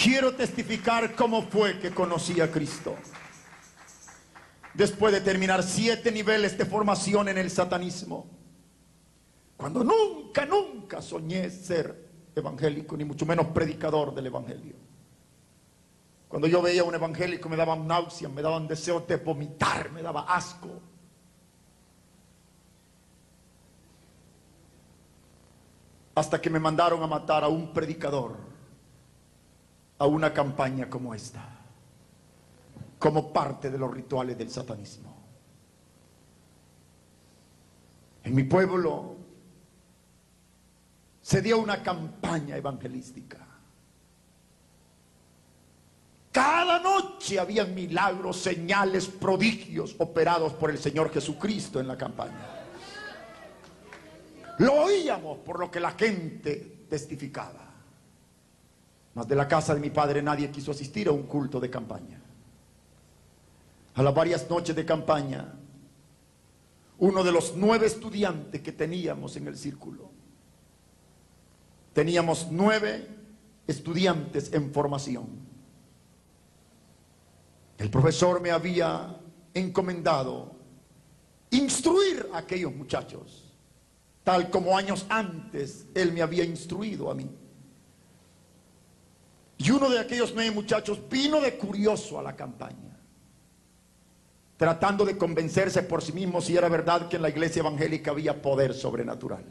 Quiero testificar cómo fue que conocí a Cristo. Después de terminar 7 niveles de formación en el satanismo, cuando nunca soñé ser evangélico, ni mucho menos predicador del evangelio. Cuando yo veía a un evangélico me daban náuseas, me daban deseos de vomitar, me daba asco. Hasta que me mandaron a matar a un predicador, a una campaña como esta, como parte de los rituales del satanismo. En mi pueblo se dio una campaña evangelística. Cada noche había milagros, señales, prodigios operados por el Señor Jesucristo en la campaña. Lo oíamos por lo que la gente testificaba. Mas de la casa de mi padre nadie quiso asistir a un culto de campaña. A las varias noches de campaña, uno de los 9 estudiantes que teníamos en el círculo, teníamos 9 estudiantes en formación. El profesor me había encomendado instruir a aquellos muchachos, tal como años antes él me había instruido a mí. Y uno de aquellos 9 muchachos vino de curioso a la campaña, tratando de convencerse por sí mismo si era verdad que en la iglesia evangélica había poder sobrenatural.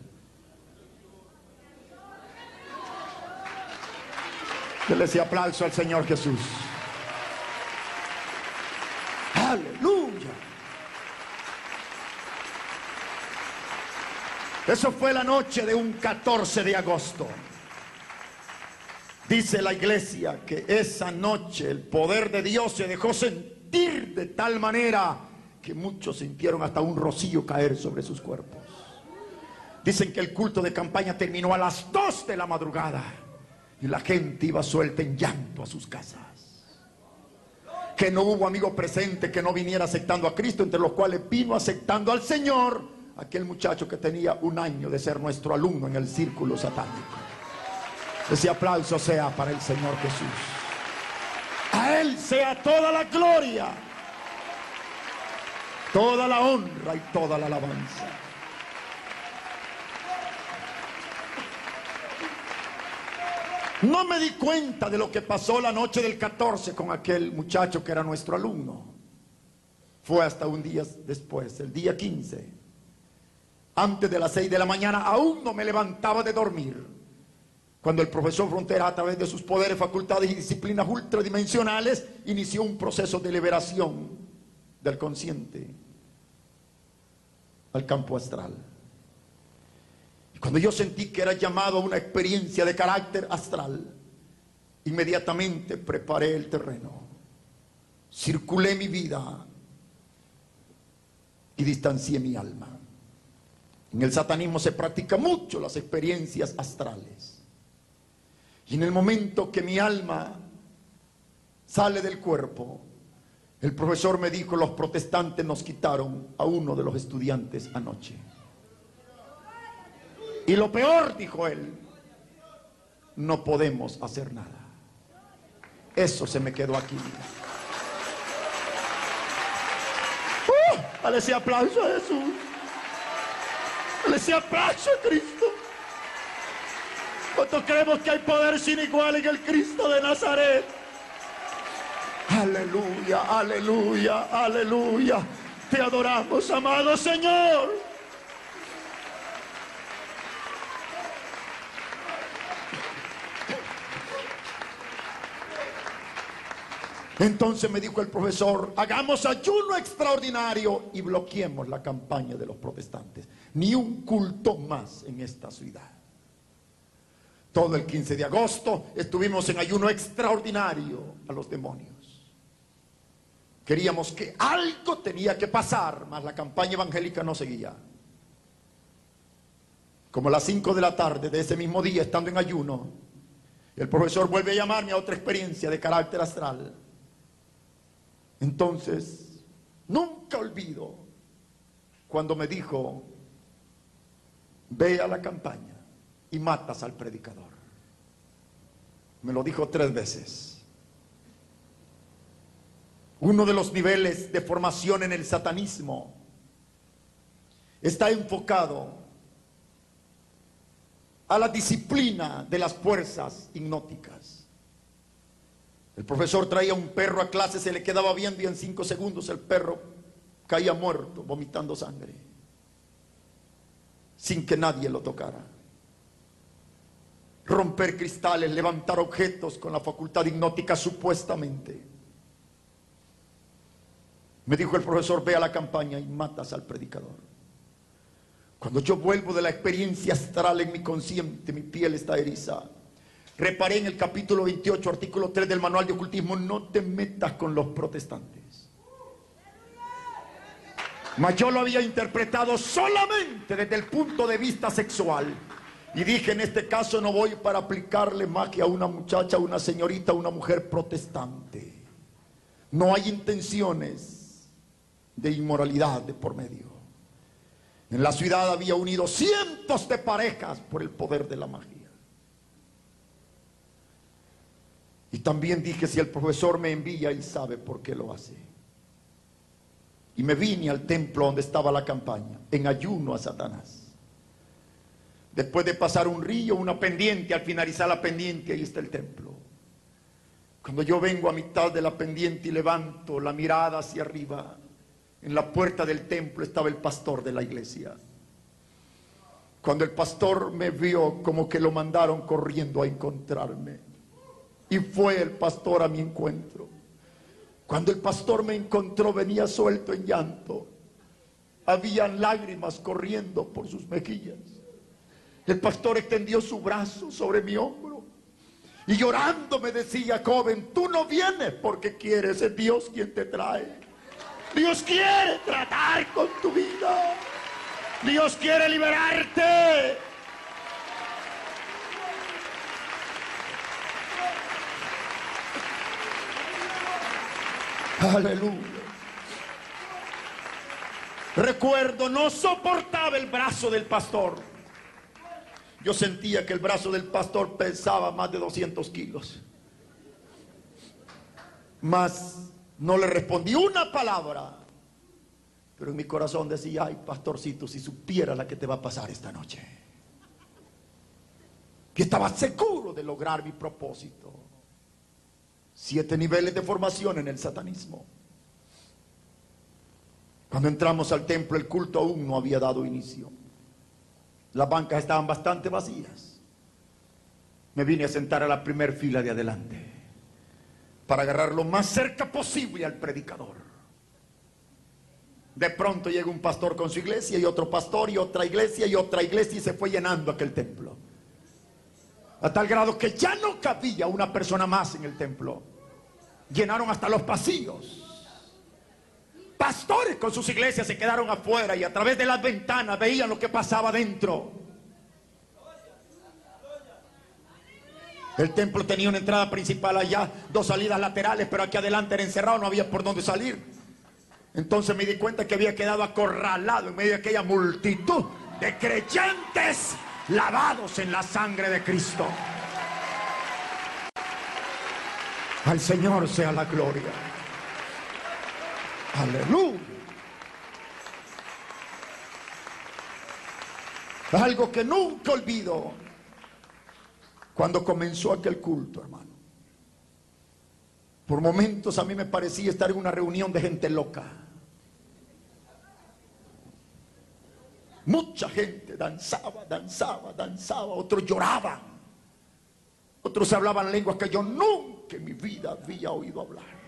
Denle ese aplauso al Señor Jesús. ¡Aleluya! Eso fue la noche de un 14 de agosto. Dice la iglesia que esa noche el poder de Dios se dejó sentir de tal manera que muchos sintieron hasta un rocío caer sobre sus cuerpos. Dicen que el culto de campaña terminó a las 2 de la madrugada y la gente iba suelta en llanto a sus casas. Que no hubo amigo presente que no viniera aceptando a Cristo, entre los cuales vino aceptando al Señor aquel muchacho que tenía 1 año de ser nuestro alumno en el círculo satánico. Ese aplauso sea para el Señor Jesús. A Él sea toda la gloria, toda la honra y toda la alabanza. No me di cuenta de lo que pasó la noche del 14 con aquel muchacho que era nuestro alumno. Fue hasta un día después, el día 15. Antes de las 6 de la mañana aún no me levantaba de dormir, cuando el profesor Frontera, a través de sus poderes, facultades y disciplinas ultradimensionales, inició un proceso de liberación del consciente al campo astral. Y cuando yo sentí que era llamado a una experiencia de carácter astral, inmediatamente preparé el terreno, circulé mi vida y distancié mi alma. En el satanismo se practica mucho las experiencias astrales. Y en el momento que mi alma sale del cuerpo, el profesor me dijo: los protestantes nos quitaron a uno de los estudiantes anoche. Y lo peor, dijo él, no podemos hacer nada. Eso se me quedó aquí. Dale ese aplauso a Jesús. Dale ese aplauso a Cristo. ¿Cuántos creemos que hay poder sin igual en el Cristo de Nazaret? Aleluya, aleluya, aleluya. Te adoramos, amado Señor. Entonces me dijo el profesor: hagamos ayuno extraordinario y bloqueemos la campaña de los protestantes. Ni un culto más en esta ciudad. Todo el 15 de agosto estuvimos en ayuno extraordinario a los demonios. Queríamos que algo tenía que pasar, mas la campaña evangélica no seguía. Como a las 5 de la tarde de ese mismo día, estando en ayuno, el profesor vuelve a llamarme a otra experiencia de carácter astral. Entonces, nunca olvido cuando me dijo: ve a la campaña y matas al predicador. Me lo dijo 3 veces. Uno de los niveles de formación en el satanismo está enfocado a la disciplina de las fuerzas hipnóticas. El profesor traía un perro a clase, se le quedaba viendo y en 5 segundos el perro caía muerto, vomitando sangre, sin que nadie lo tocara. Romper cristales, levantar objetos con la facultad hipnótica supuestamente. Me dijo el profesor, ve a la campaña y matas al predicador. Cuando yo vuelvo de la experiencia astral en mi consciente, mi piel está eriza. Reparé en el capítulo 28, artículo 3 del manual de ocultismo: no te metas con los protestantes. Mas yo lo había interpretado solamente desde el punto de vista sexual. Y dije, en este caso no voy para aplicarle magia a una muchacha, a una señorita, a una mujer protestante. No hay intenciones de inmoralidad de por medio. En la ciudad había unido cientos de parejas por el poder de la magia. Y también dije, si el profesor me envía, él sabe por qué lo hace. Y me vine al templo donde estaba la campaña, en ayuno a Satanás. Después de pasar un río, una pendiente, al finalizar la pendiente, ahí está el templo. Cuando yo vengo a mitad de la pendiente y levanto la mirada hacia arriba, en la puerta del templo estaba el pastor de la iglesia. Cuando el pastor me vio, como que lo mandaron corriendo a encontrarme. Y fue el pastor a mi encuentro. Cuando el pastor me encontró, venía suelto en llanto. Habían lágrimas corriendo por sus mejillas. El pastor extendió su brazo sobre mi hombro y llorando me decía, joven, tú no vienes porque quieres, es Dios quien te trae. Dios quiere tratar con tu vida. Dios quiere liberarte. Aleluya. Recuerdo, no soportaba el brazo del pastor. Yo sentía que el brazo del pastor pesaba más de 200 kilos. Mas no le respondí una palabra. Pero en mi corazón decía, ay, pastorcito, si supiera la que te va a pasar esta noche. Que estaba seguro de lograr mi propósito. 7 niveles de formación en el satanismo. Cuando entramos al templo, el culto aún no había dado inicio. Las bancas estaban bastante vacías. Me vine a sentar a la primera fila de adelante para agarrar lo más cerca posible al predicador. De pronto llega un pastor con su iglesia y otro pastor y otra iglesia y se fue llenando aquel templo. A tal grado que ya no cabía una persona más en el templo. Llenaron hasta los pasillos. Pastores con sus iglesias se quedaron afuera y a través de las ventanas veían lo que pasaba dentro. El templo tenía una entrada principal allá, 2 salidas laterales, pero aquí adelante era encerrado, no había por dónde salir. Entonces me di cuenta que había quedado acorralado en medio de aquella multitud de creyentes lavados en la sangre de Cristo. Al Señor sea la gloria. Aleluya. Algo que nunca olvido cuando comenzó aquel culto, hermano. Por momentos a mí me parecía estar en una reunión de gente loca. Mucha gente danzaba, otros lloraban, otros hablaban lenguas que yo nunca en mi vida había oído hablar.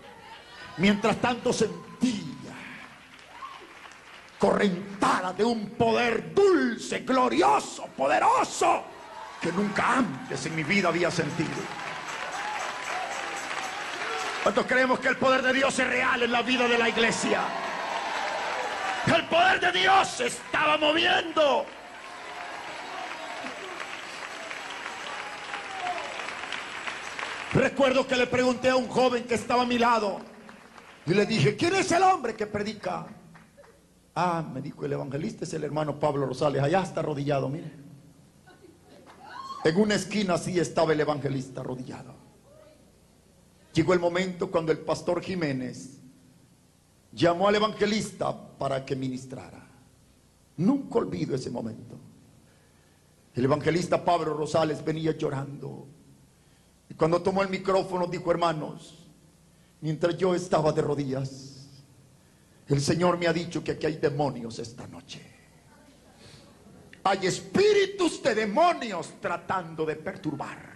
Mientras tanto sentía correntada de un poder dulce, glorioso, poderoso, que nunca antes en mi vida había sentido. ¿Cuántos creemos que el poder de Dios es real en la vida de la iglesia? El poder de Dios se estaba moviendo. Recuerdo que le pregunté a un joven que estaba a mi lado y le dije, ¿quién es el hombre que predica? Ah, me dijo, el evangelista es el hermano Pablo Rosales, allá está arrodillado, mire. En una esquina así estaba el evangelista arrodillado. Llegó el momento cuando el pastor Jiménez llamó al evangelista para que ministrara. Nunca olvido ese momento. El evangelista Pablo Rosales venía llorando. Y cuando tomó el micrófono dijo: hermanos, mientras yo estaba de rodillas, el Señor me ha dicho que aquí hay demonios esta noche. Hay espíritus de demonios tratando de perturbar.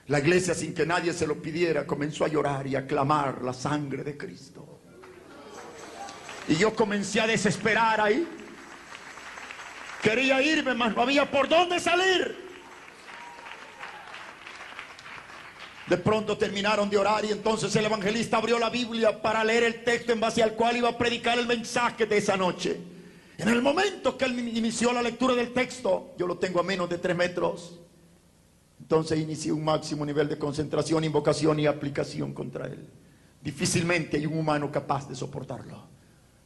La iglesia, sin que nadie se lo pidiera, comenzó a llorar y a clamar la sangre de Cristo. Y yo comencé a desesperar ahí. Quería irme, mas no había por dónde salir. De pronto terminaron de orar y entonces el evangelista abrió la Biblia para leer el texto en base al cual iba a predicar el mensaje de esa noche. En el momento que él inició la lectura del texto, yo lo tengo a menos de 3 metros, entonces inicié un máximo nivel de concentración, invocación y aplicación contra él. Difícilmente hay un humano capaz de soportarlo.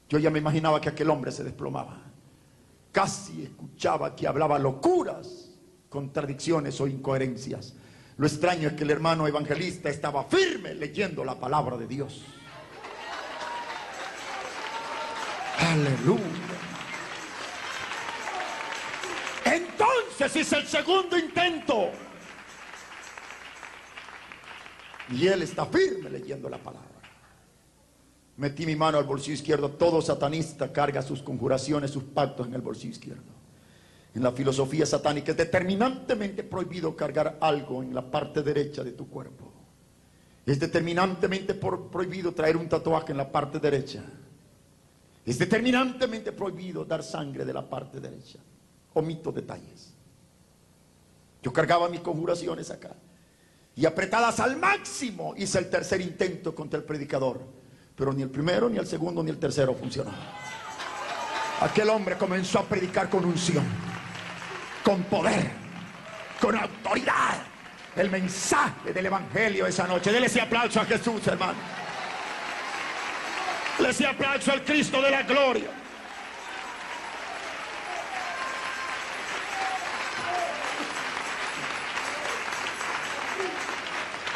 Yo ya me imaginaba que aquel hombre se desplomaba. Casi escuchaba que hablaba locuras, contradicciones o incoherencias. Lo extraño es que el hermano evangelista estaba firme leyendo la palabra de Dios. Aleluya. Entonces hice el segundo intento. Y él está firme leyendo la palabra. Metí mi mano al bolsillo izquierdo. Todo satanista carga sus conjuraciones, sus pactos en el bolsillo izquierdo. En la filosofía satánica es determinantemente prohibido cargar algo en la parte derecha de tu cuerpo. Es determinantemente prohibido traer un tatuaje en la parte derecha. Es determinantemente prohibido dar sangre de la parte derecha. Omito detalles. Yo cargaba mis conjuraciones acá y apretadas al máximo hice el tercer intento contra el predicador, pero ni el primero, ni el segundo, ni el tercero funcionó. Aquel hombre comenzó a predicar con unción, con poder, con autoridad, el mensaje del evangelio esa noche. Dele ese aplauso a Jesús, hermano. Dele ese aplauso al Cristo de la gloria.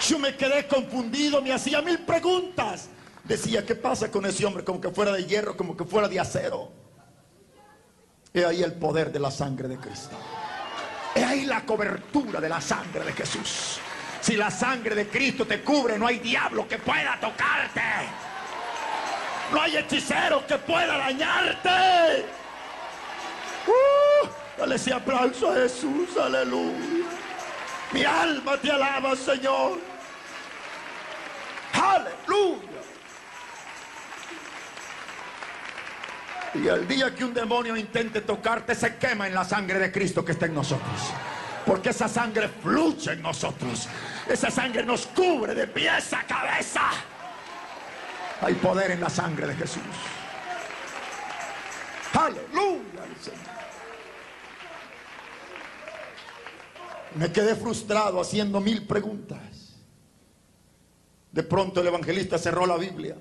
Yo me quedé confundido, me hacía 1000 preguntas. Decía: ¿qué pasa con ese hombre? Como que fuera de hierro, como que fuera de acero. He ahí el poder de la sangre de Cristo. He ahí la cobertura de la sangre de Jesús. Si la sangre de Cristo te cubre, no hay diablo que pueda tocarte. No hay hechicero que pueda dañarte. Dale ese aplauso a Jesús, aleluya. Mi alma te alaba, Señor. Aleluya. Y el día que un demonio intente tocarte, se quema en la sangre de Cristo que está en nosotros. Porque esa sangre fluye en nosotros. Esa sangre nos cubre de pies a cabeza. Hay poder en la sangre de Jesús. Aleluya, Señor. Me quedé frustrado haciendo 1000 preguntas. De pronto el evangelista cerró la Biblia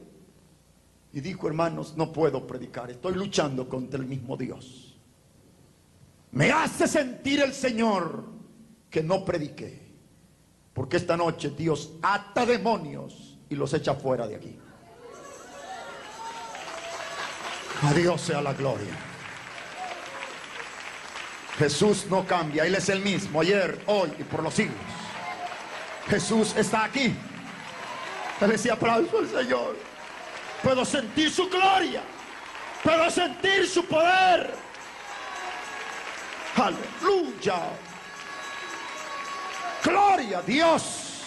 y dijo: hermanos, no puedo predicar, estoy luchando contra el mismo Dios. Me hace sentir el Señor que no prediqué, porque esta noche Dios ata demonios y los echa fuera de aquí. A Dios sea la gloria. Jesús no cambia, Él es el mismo ayer, hoy y por los siglos. Jesús está aquí. Dale ese aplauso al Señor. Puedo sentir su gloria, puedo sentir su poder. Aleluya. Gloria a Dios.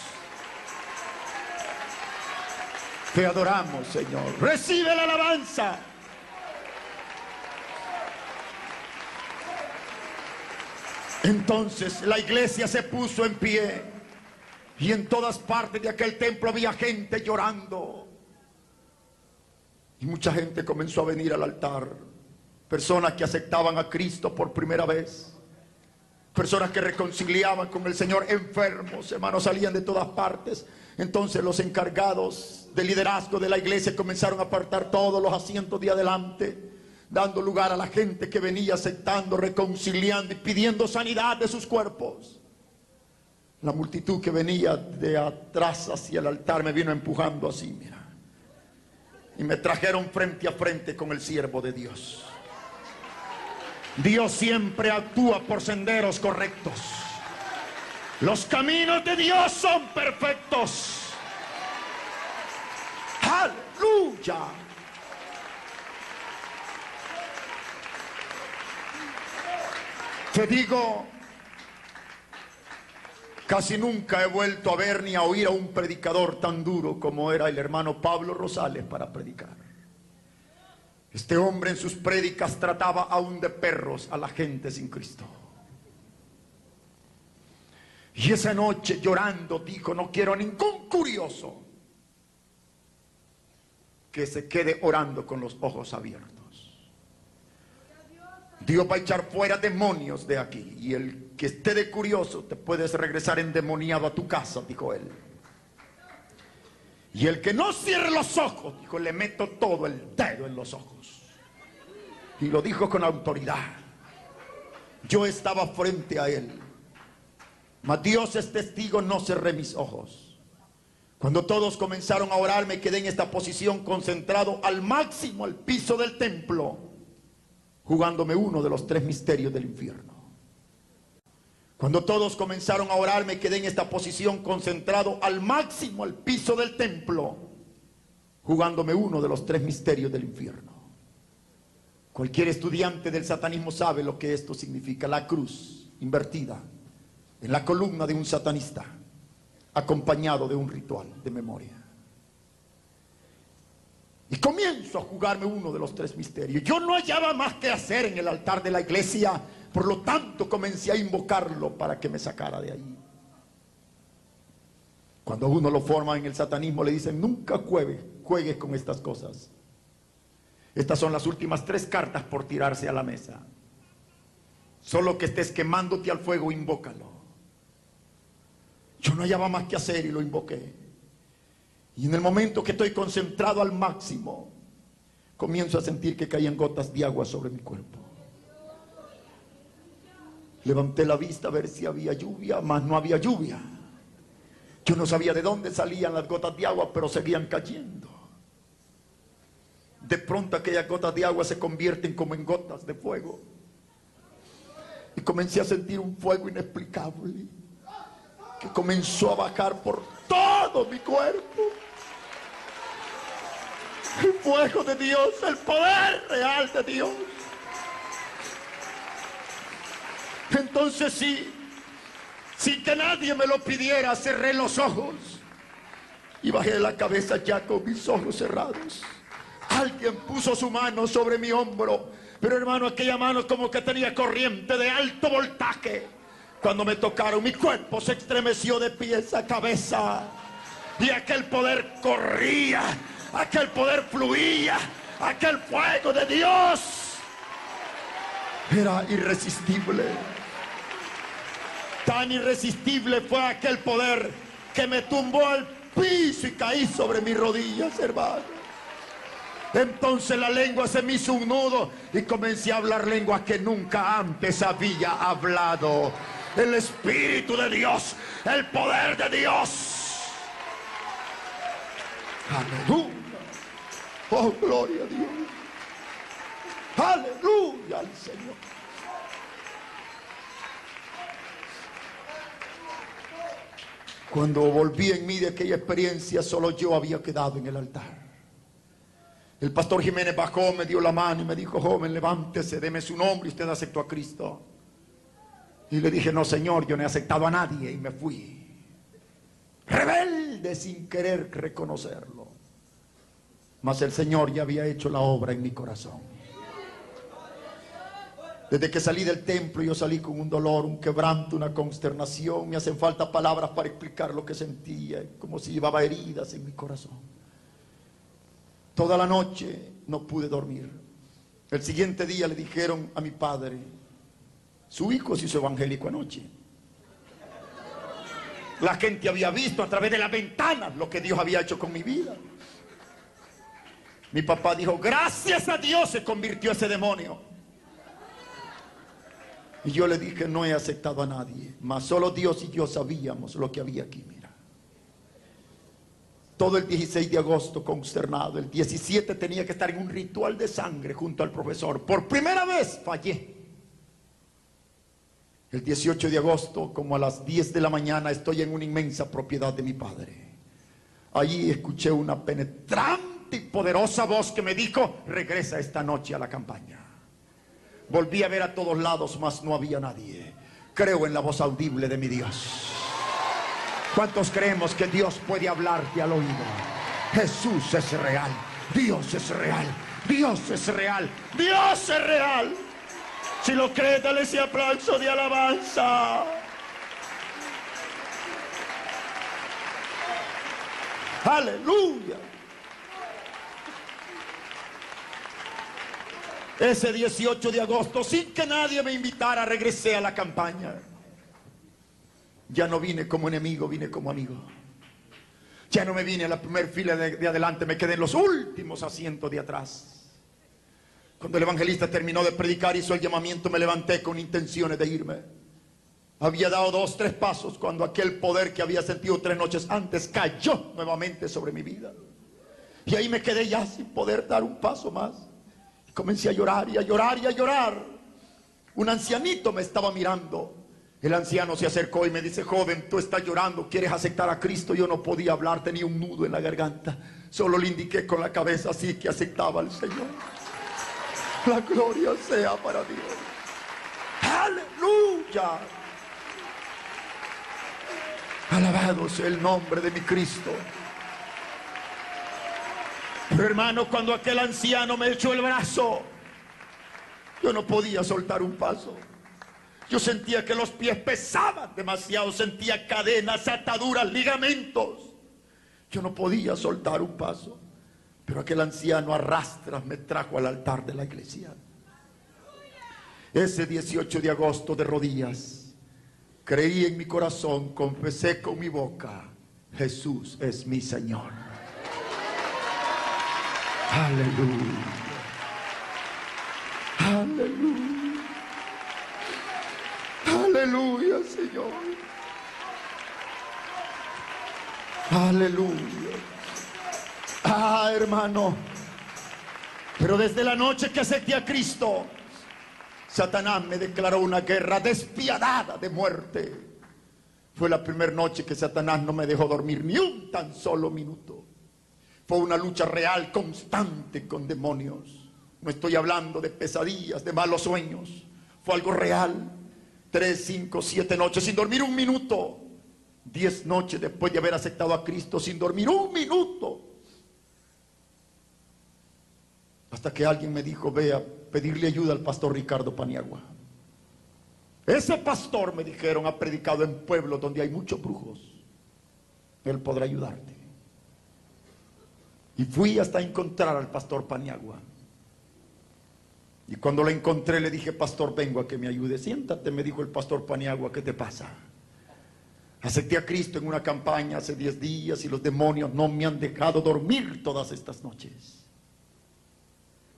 Te adoramos, Señor. Recibe la alabanza. Entonces la iglesia se puso en pie y en todas partes de aquel templo había gente llorando. Y mucha gente comenzó a venir al altar. Personas que aceptaban a Cristo por primera vez. Personas que reconciliaban con el Señor. Enfermos, hermanos, salían de todas partes. Entonces los encargados de liderazgo de la iglesia comenzaron a apartar todos los asientos de adelante. dando lugar a la gente que venía aceptando, reconciliando y pidiendo sanidad de sus cuerpos. La multitud que venía de atrás hacia el altar me vino empujando así, mira, y me trajeron frente a frente con el siervo de Dios. Dios siempre actúa por senderos correctos. Los caminos de Dios son perfectos. ¡Aleluya! Te digo, casi nunca he vuelto a ver ni a oír a un predicador tan duro como era el hermano Pablo Rosales para predicar. Este hombre en sus prédicas trataba aún de perros a la gente sin Cristo. Y esa noche llorando dijo: no quiero ningún curioso que se quede orando con los ojos abiertos. Dios va a echar fuera demonios de aquí, y el que esté de curioso te puedes regresar endemoniado a tu casa, dijo él. Y el que no cierre los ojos, dijo, le meto todo el dedo en los ojos. Y lo dijo con autoridad. Yo estaba frente a él, mas Dios es testigo, no cerré mis ojos. Cuando todos comenzaron a orar, me quedé en esta posición, concentrado al máximo al piso del templo, jugándome uno de los 3 misterios del infierno. Cuando todos comenzaron a orar, me quedé en esta posición, concentrado al máximo al piso del templo, jugándome uno de los 3 misterios del infierno. Cualquier estudiante del satanismo sabe lo que esto significa: la cruz invertida en la columna de un satanista, acompañado de un ritual de memoria. Y comienzo a jugarme uno de los 3 misterios. Yo no hallaba más que hacer en el altar de la iglesia, por lo tanto comencé a invocarlo para que me sacara de ahí. Cuando uno lo forma en el satanismo, le dicen: nunca juegues con estas cosas. Estas son las últimas 3 cartas por tirarse a la mesa. Solo que estés quemándote al fuego, invócalo. Yo no hallaba más que hacer y lo invoqué. Y en el momento que estoy concentrado al máximo, comienzo a sentir que caían gotas de agua sobre mi cuerpo. Levanté la vista a ver si había lluvia, mas no había lluvia. Yo no sabía de dónde salían las gotas de agua, pero seguían cayendo. De pronto aquellas gotas de agua se convierten como en gotas de fuego. Y comencé a sentir un fuego inexplicable que comenzó a bajar por todo mi cuerpo. El fuego de Dios, el poder real de Dios. Entonces sí, sin que nadie me lo pidiera, cerré los ojos y bajé la cabeza ya con mis ojos cerrados. Alguien puso su mano sobre mi hombro, pero hermano, aquella mano como que tenía corriente de alto voltaje. Cuando me tocaron, mi cuerpo se estremeció de pies a cabeza, y aquel poder corría, aquel poder fluía, aquel fuego de Dios era irresistible. Tan irresistible fue aquel poder que me tumbó al piso y caí sobre mis rodillas, hermano. Entonces la lengua se me hizo un nudo y comencé a hablar lenguas que nunca antes había hablado. El Espíritu de Dios, el poder de Dios. Aleluya. Oh, gloria a Dios. Aleluya al Señor. Cuando volví en mí de aquella experiencia, solo yo había quedado en el altar. El pastor Jiménez bajó, me dio la mano y me dijo: joven, levántese, deme su nombre, y usted aceptó a Cristo. Y le dije: no, Señor, yo no he aceptado a nadie. Y me fui rebelde sin querer reconocerlo. Mas el Señor ya había hecho la obra en mi corazón. Desde que salí del templo, yo salí con un dolor, un quebranto, una consternación. Me hacen falta palabras para explicar lo que sentía, como si llevaba heridas en mi corazón. Toda la noche no pude dormir. El siguiente día le dijeron a mi padre: su hijo se hizo evangélico anoche. La gente había visto a través de las ventanas lo que Dios había hecho con mi vida. Mi papá dijo, gracias a Dios se convirtió ese demonio. Y yo le dije, no he aceptado a nadie, mas solo Dios y yo sabíamos lo que había aquí. Mira, todo el 16 de agosto consternado. El 17 tenía que estar en un ritual de sangre junto al profesor. Por primera vez fallé. El 18 de agosto, como a las 10 de la mañana, estoy en una inmensa propiedad de mi padre. Allí escuché una penetrante y poderosa voz que me dijo, regresa esta noche a la campaña. Volví a ver a todos lados, mas no había nadie. Creo en la voz audible de mi Dios. ¿Cuántos creemos que Dios puede hablarte al oído? Jesús es real. Dios es real. Dios es real. Dios es real. Si lo crees, dale ese aplauso de alabanza. Aleluya. Ese 18 de agosto, sin que nadie me invitara, regresé a la campaña. Ya no vine como enemigo, vine como amigo. Ya no me vine a la primera fila de adelante, me quedé en los últimos asientos de atrás. Cuando el evangelista terminó de predicar, hizo el llamamiento, me levanté con intenciones de irme. Había dado 2, 3 pasos cuando aquel poder que había sentido 3 noches antes cayó nuevamente sobre mi vida. Y ahí me quedé ya sin poder dar un paso más. Comencé a llorar y a llorar y a llorar. Un ancianito me estaba mirando. El anciano se acercó y me dice, joven, tú estás llorando, ¿quieres aceptar a Cristo? Yo no podía hablar, tenía un nudo en la garganta. Solo le indiqué con la cabeza así que aceptaba al Señor. La gloria sea para Dios. ¡Aleluya! Alabado sea el nombre de mi Cristo. Pero hermano, cuando aquel anciano me echó el brazo, yo no podía soltar un paso. Yo sentía que los pies pesaban demasiado, sentía cadenas, ataduras, ligamentos. Yo no podía soltar un paso. Pero aquel anciano a rastras me trajo al altar de la iglesia. Ese 18 de agosto, de rodillas, creí en mi corazón, confesé con mi boca, Jesús es mi Señor. Aleluya. Aleluya. Aleluya, Señor. Aleluya. Ah, hermano. Pero desde la noche que acepté a Cristo, Satanás me declaró una guerra despiadada de muerte. Fue la primera noche que Satanás no me dejó dormir ni un tan solo minuto. Fue una lucha real, constante con demonios. No estoy hablando de pesadillas, de malos sueños. Fue algo real. 3, 5, 7 noches sin dormir un minuto. 10 noches después de haber aceptado a Cristo sin dormir un minuto. Hasta que alguien me dijo, ve a pedirle ayuda al pastor Ricardo Paniagua. Ese pastor, me dijeron, ha predicado en pueblos donde hay muchos brujos. Él podrá ayudarte. Y fui hasta encontrar al pastor Paniagua. Y cuando lo encontré le dije, pastor, vengo a que me ayude. Siéntate, me dijo el pastor Paniagua, ¿qué te pasa? Acepté a Cristo en una campaña hace 10 días y los demonios no me han dejado dormir todas estas noches.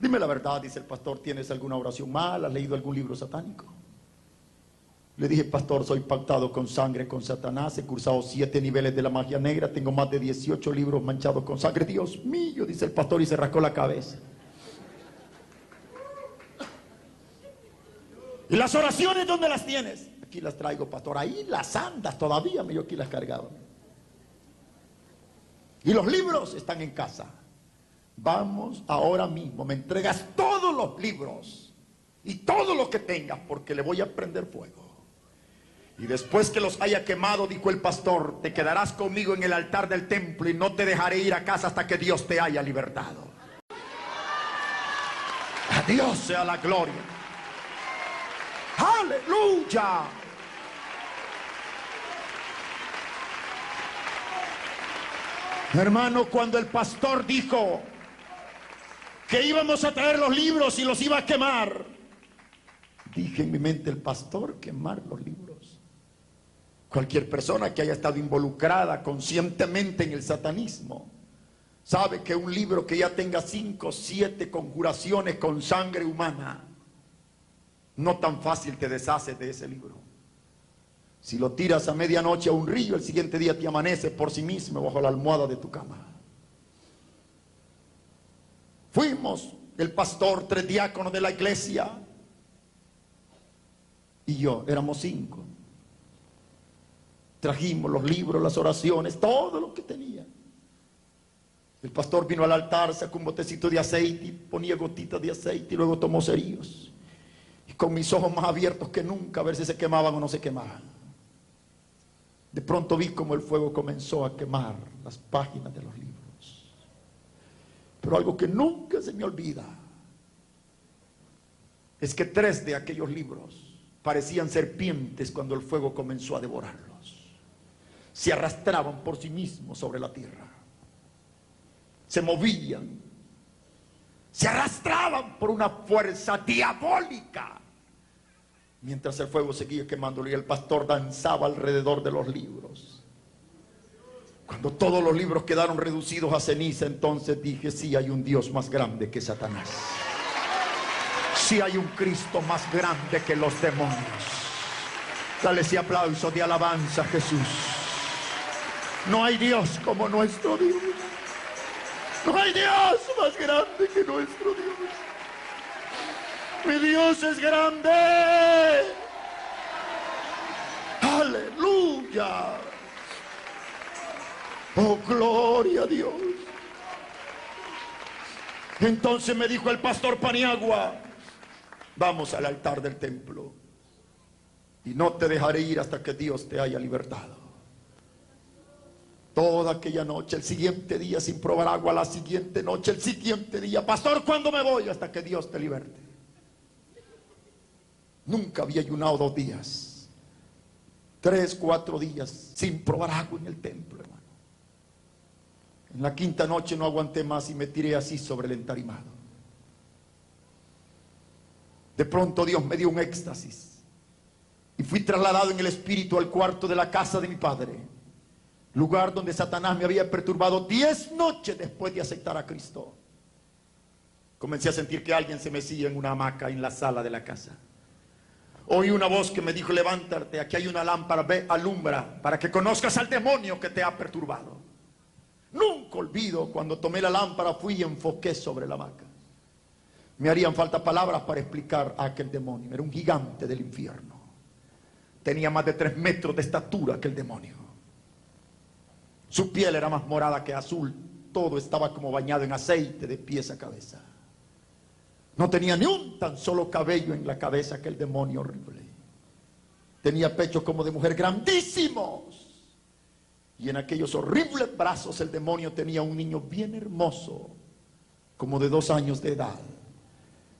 Dime la verdad, dice el pastor, ¿tienes alguna oración mal? ¿Has leído algún libro satánico? Le dije, pastor, soy pactado con sangre con Satanás, he cursado 7 niveles de la magia negra, tengo más de 18 libros manchados con sangre. Dios mío, dice el pastor y se rascó la cabeza. ¿Y las oraciones dónde las tienes? Aquí las traigo, pastor. Ahí las andas todavía, yo aquí las cargaba. Y los libros están en casa. Vamos ahora mismo, me entregas todos los libros y todo lo que tengas, porque le voy a prender fuego. Y después que los haya quemado, dijo el pastor, te quedarás conmigo en el altar del templo y no te dejaré ir a casa hasta que Dios te haya libertado. A Dios sea la gloria. ¡Aleluya! Hermano, cuando el pastor dijo que íbamos a traer los libros y los iba a quemar, dije en mi mente, el pastor quemar los libros. Cualquier persona que haya estado involucrada conscientemente en el satanismo sabe que un libro que ya tenga 5 o 7 conjuraciones con sangre humana, no tan fácil te deshaces de ese libro. Si lo tiras a medianoche a un río, el siguiente día te amanece por sí mismo bajo la almohada de tu cama. Fuimos el pastor, 3 diáconos de la iglesia y yo, éramos 5. Trajimos los libros, las oraciones, todo lo que tenía. El pastor vino al altar, sacó un botecito de aceite y ponía gotitas de aceite y luego tomó cerillos. Y con mis ojos más abiertos que nunca, a ver si se quemaban o no se quemaban. De pronto vi como el fuego comenzó a quemar las páginas de los libros. Pero algo que nunca se me olvida es que 3 de aquellos libros parecían serpientes cuando el fuego comenzó a devorarlos. Se arrastraban por sí mismos sobre la tierra. Se movían, se arrastraban por una fuerza diabólica, mientras el fuego seguía quemándolo y el pastor danzaba alrededor de los libros. Cuando todos los libros quedaron reducidos a ceniza, entonces dije: sí hay un Dios más grande que Satanás, sí hay un Cristo más grande que los demonios. Dale ese aplauso de alabanza a Jesús. No hay Dios como nuestro Dios. No hay Dios más grande que nuestro Dios. Mi Dios es grande. Aleluya. Oh, gloria a Dios. Entonces me dijo el pastor Paniagua: vamos al altar del templo y no te dejaré ir hasta que Dios te haya libertado. Toda aquella noche, el siguiente día sin probar agua, la siguiente noche, el siguiente día: pastor, ¿cuándo me voy? Hasta que Dios te liberte. Nunca había ayunado 2 días, 3, 4 días sin probar agua en el templo, hermano. En la 5ª noche no aguanté más y me tiré así sobre el entarimado. De pronto Dios me dio un éxtasis y fui trasladado en el espíritu al cuarto de la casa de mi padre, lugar donde Satanás me había perturbado 10 noches después de aceptar a Cristo. Comencé a sentir que alguien se mecía en una hamaca en la sala de la casa. Oí una voz que me dijo: levántate, aquí hay una lámpara, ve, alumbra, para que conozcas al demonio que te ha perturbado. Nunca olvido cuando tomé la lámpara, fui y enfoqué sobre la hamaca. Me harían falta palabras para explicar a aquel demonio. Era un gigante del infierno. Tenía más de 3 metros de estatura que el demonio. Su piel era más morada que azul. Todo estaba como bañado en aceite de pies a cabeza. No tenía ni un tan solo cabello en la cabeza, aquel demonio horrible. Tenía pechos como de mujer grandísimos. Y en aquellos horribles brazos el demonio tenía un niño bien hermoso, como de 2 años de edad.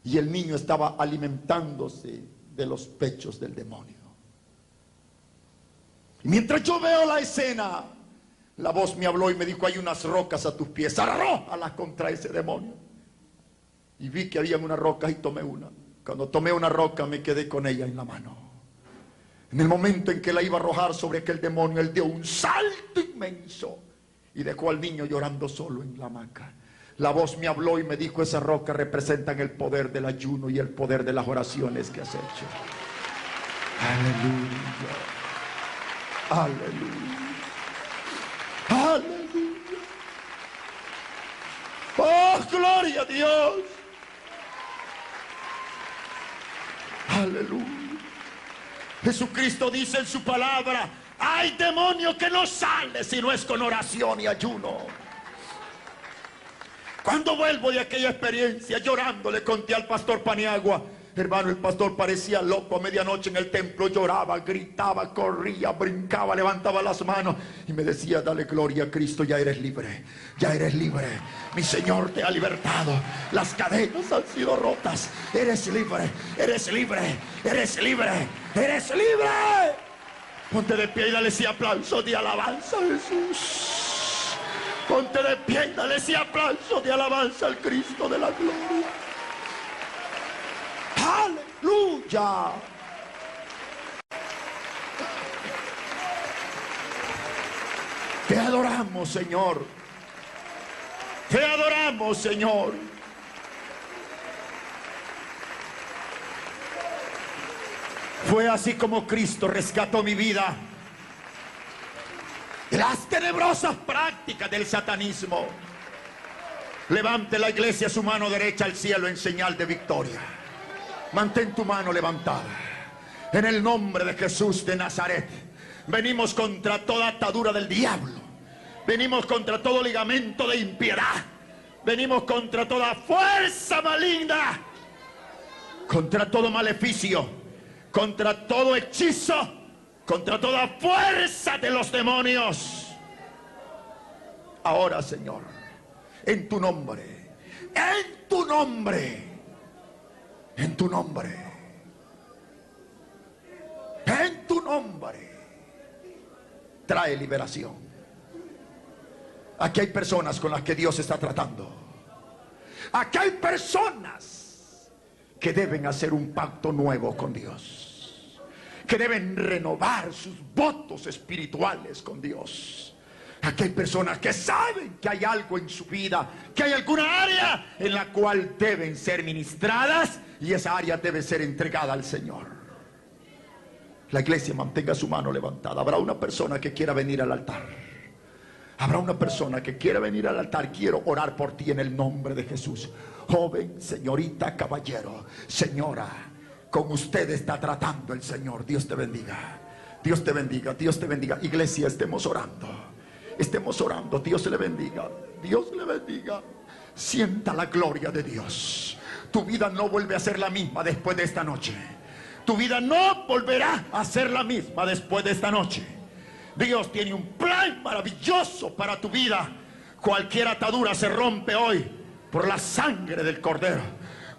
Y el niño estaba alimentándose de los pechos del demonio. Y mientras yo veo la escena, la voz me habló y me dijo: hay unas rocas a tus pies, arrójalas contra ese demonio. Y vi que había unas rocas y tomé una. Cuando tomé una roca me quedé con ella en la mano. En el momento en que la iba a arrojar sobre aquel demonio, él dio un salto inmenso y dejó al niño llorando solo en la hamaca. La voz me habló y me dijo: esas rocas representan el poder del ayuno y el poder de las oraciones que has hecho. Aleluya. Aleluya. Aleluya. Oh, gloria a Dios. Aleluya. Jesucristo dice en su palabra: hay demonio que no sale si no es con oración y ayuno. Cuando vuelvo de aquella experiencia, llorando, le conté al pastor Paniagua: hermano, el pastor parecía loco a medianoche en el templo, lloraba, gritaba, corría, brincaba, levantaba las manos y me decía: dale gloria a Cristo, ya eres libre, ya eres libre, mi Señor te ha libertado, las cadenas han sido rotas, eres libre, eres libre, eres libre, eres libre. Ponte de pie y dale ese aplauso de alabanza a Jesús. Ponte de pie y dale ese aplauso de alabanza al Cristo de la gloria. ¡Aleluya! Te adoramos, Señor. Te adoramos, Señor. Fue así como Cristo rescató mi vida de las tenebrosas prácticas del satanismo. Levante la iglesia su mano derecha al cielo en señal de victoria. Mantén tu mano levantada. En el nombre de Jesús de Nazaret, venimos contra toda atadura del diablo. Venimos contra todo ligamento de impiedad. Venimos contra toda fuerza maligna, contra todo maleficio, contra todo hechizo, contra toda fuerza de los demonios. Ahora, Señor, en tu nombre, en tu nombre, en tu nombre, en tu nombre, trae liberación. Aquí hay personas con las que Dios está tratando. Aquí hay personas que deben hacer un pacto nuevo con Dios, que deben renovar sus votos espirituales con Dios. Aquí hay personas que saben que hay algo en su vida, que hay alguna área en la cual deben ser ministradas, y esa área debe ser entregada al Señor. La iglesia mantenga su mano levantada. Habrá una persona que quiera venir al altar. Habrá una persona que quiera venir al altar. Quiero orar por ti en el nombre de Jesús. Joven, señorita, caballero, señora, con usted está tratando el Señor. Dios te bendiga. Dios te bendiga. Dios te bendiga. Iglesia, estemos orando. Estemos orando. Dios le bendiga. Dios le bendiga. Sienta la gloria de Dios. Tu vida no vuelve a ser la misma después de esta noche. Tu vida no volverá a ser la misma después de esta noche. Dios tiene un plan maravilloso para tu vida. Cualquier atadura se rompe hoy por la sangre del Cordero.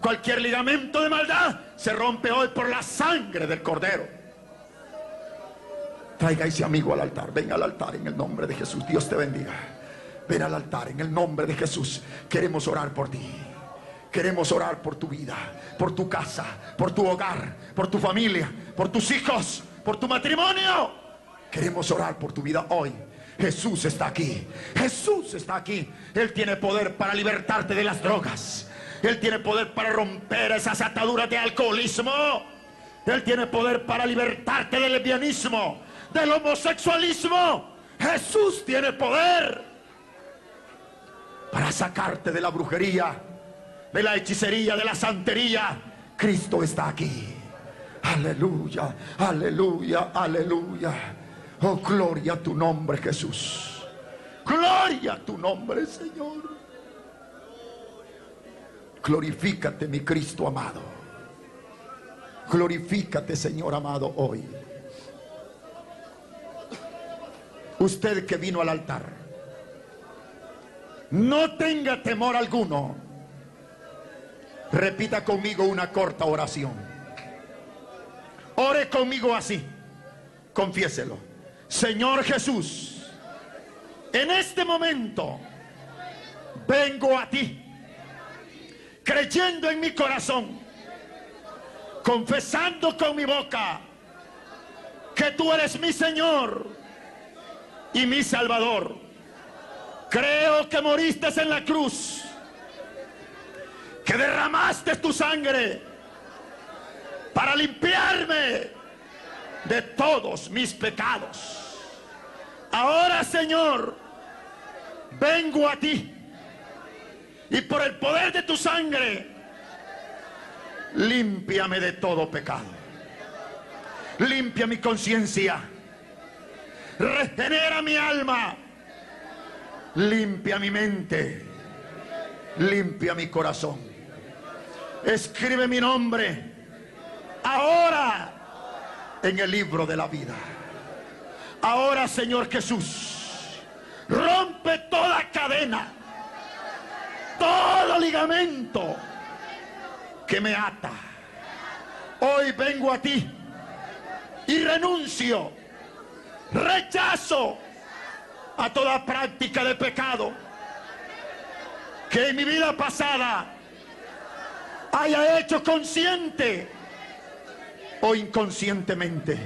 Cualquier ligamento de maldad se rompe hoy por la sangre del Cordero. Traiga a ese amigo al altar. Ven al altar en el nombre de Jesús. Dios te bendiga. Ven al altar en el nombre de Jesús. Queremos orar por ti. Queremos orar por tu vida, por tu casa, por tu hogar, por tu familia, por tus hijos, por tu matrimonio. Queremos orar por tu vida hoy. Jesús está aquí. Jesús está aquí. Él tiene poder para libertarte de las drogas. Él tiene poder para romper esas ataduras de alcoholismo. Él tiene poder para libertarte del lesbianismo, del homosexualismo. Jesús tiene poder para sacarte de la brujería, de la hechicería, de la santería. Cristo está aquí. Aleluya, aleluya, aleluya. Oh, gloria a tu nombre, Jesús. Gloria a tu nombre, Señor. Glorifícate, mi Cristo amado. Glorifícate, Señor amado, hoy. Usted que vino al altar, no tenga temor alguno. Repita conmigo una corta oración. Ore conmigo así. Confiéselo. Señor Jesús, en este momento vengo a ti, creyendo en mi corazón, confesando con mi boca que tú eres mi Señor y mi Salvador. Creo que moriste en la cruz, que derramaste tu sangre para limpiarme de todos mis pecados. Ahora, Señor, vengo a ti y por el poder de tu sangre, límpiame de todo pecado. Limpia mi conciencia, regenera mi alma, limpia mi mente, limpia mi corazón. Escribe mi nombre ahora en el libro de la vida. Ahora, Señor Jesús, rompe toda cadena, todo ligamento que me ata. Hoy vengo a ti y renuncio, rechazo a toda práctica de pecado que en mi vida pasada haya hecho consciente o inconscientemente.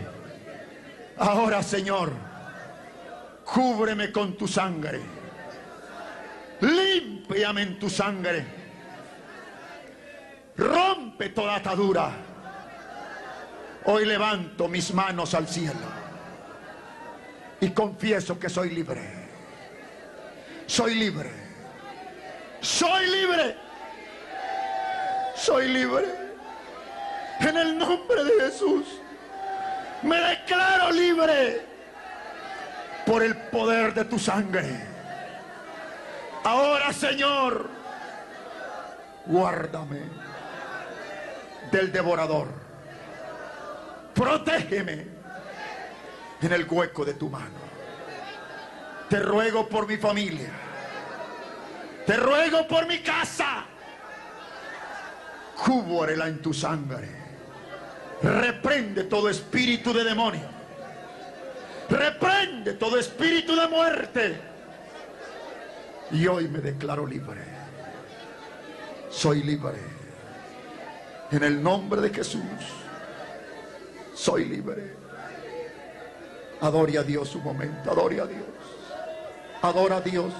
Ahora, Señor, cúbreme con tu sangre, Límpiame en tu sangre. Rompe toda atadura. Hoy levanto mis manos al cielo y confieso que soy libre. Soy libre. Soy libre. Soy libre. En el nombre de Jesús me declaro libre por el poder de tu sangre. Ahora, Señor, guárdame del devorador. Protégeme en el hueco de tu mano. Te ruego por mi familia. Te ruego por mi casa. Cúbrela en tu sangre. Reprende todo espíritu de demonio. Reprende todo espíritu de muerte. Y hoy me declaro libre. Soy libre. En el nombre de Jesús. Soy libre. Adore a Dios un momento. Adore a Dios. Adora a Dios.